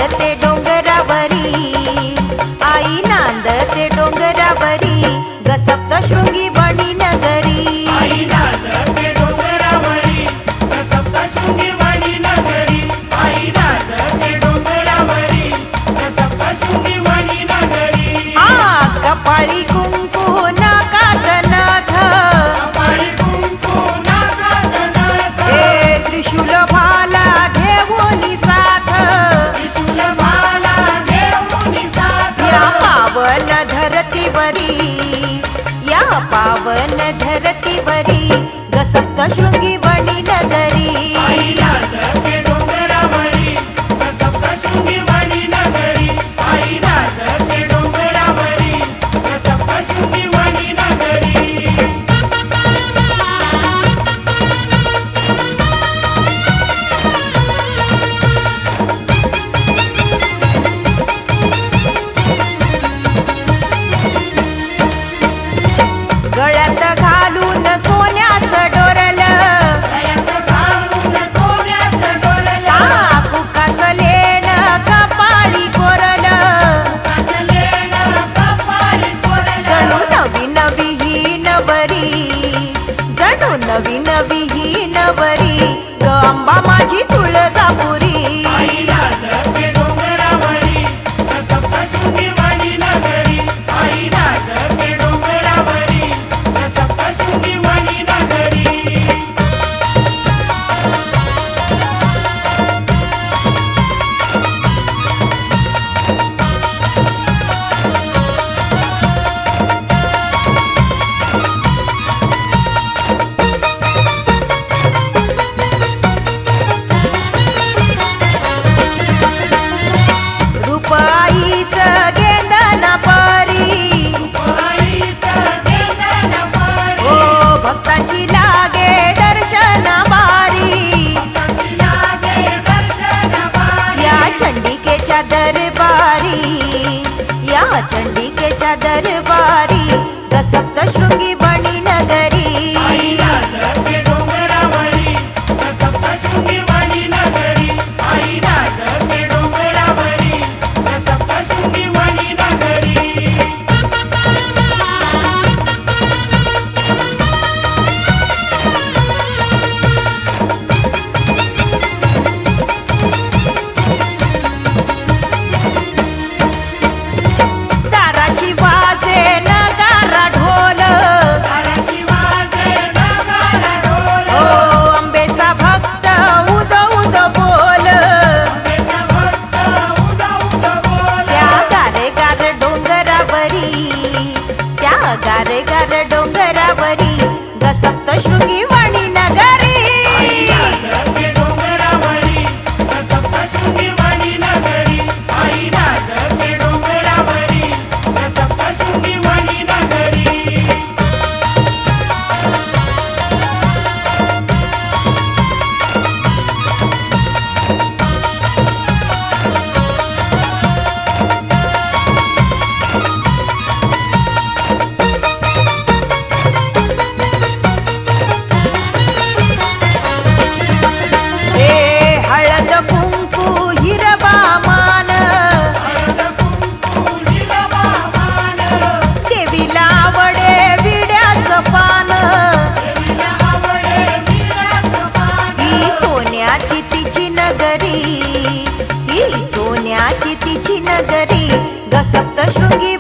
नांदते डोंगरावरी, आई नांदते डोंगरावरी, ग सप्तशृंगी वणी नगरी. आई नांदते डोंगरावरी, ग सप्तशृंगी वणी नगरी. आई नांदते डोंगरावरी, ग सप्तशृंगी वणी नगरी. कपाळी कुंकू नाकात नथ, कपाळी कुंकू नाकात नथ, हे त्रिशूल भाला घेऊनी साथ, त्रिशूल भाला घेऊनी साथ. या पावन धरतीवरी, या पावन धरतीवरी, ग सप्तशृंगी वणी नगरी. आई नांदते डोंगरावरी, ग सप्तशृंगी वणी नगरी. आई नांदते डोंगरावरी, ग सप्तशृंगी वणी नगरी. गळ्यात घालून सोन्याचं डोरलं, गळ्यात घालून सोन्याचं डोरलं, कुकाचं लेणं कपाळी कोरलं, कुकाचं लेणं कपाळी कोरलं. जणू नवी नवी ही नवरी, जणू नवी नवी ही नवरी, ग अंबा माझी तुळजापुरी. आई नांदते डोंगरावरी, ग सप्तशृंगी वणी नगरी. आई नांदते डोंगरावरी, ग सप्तशृंगी वणी नगरी. रूप आईचं गेंदना परी, आईचं गेंदन परी, ओ भक्तांची लागे दर्शन बारी, लागे दर्शन बारी. या चंडिकेच्या दरबारी, या चंडिकेच्या दरबारी, ग सप्तशृंगी वणी नगरी. आई नांदते डोंगरावरी, ग सप्तशृंगी वणी नगरी. आई नांदते डोंगरावरी, ग सप्तशृंगी वणी नगरी. दाराशी वाजे नगारा ढोल, ताराशी वाजे नगारा ढोल, ओ अंबेचा भक्त उद उद बोल, अंबेचा भक्त उद उद बोल. त्या गारे गार डोंगरावरी, त्या गारे गार डोंगरावरी, ग सप्तशृंगी वणी नगरी. आई नांदते डोंगरावरी, ग सप्तशृंगी वणी नगरी. आई नांदते डोंगरावरी, ग सप्तशृंगी वणी नगरी. हे हळद कुंकू हिरवा मान, हळद कुंकू हिरवा मान, देवीला आवडे विड्याचं पान, देवीला आवडे विड्याचं पान. ही सोन्याची तिची नगरी, ही सोन्याची तिची नगरी, ग सप्तशृंगी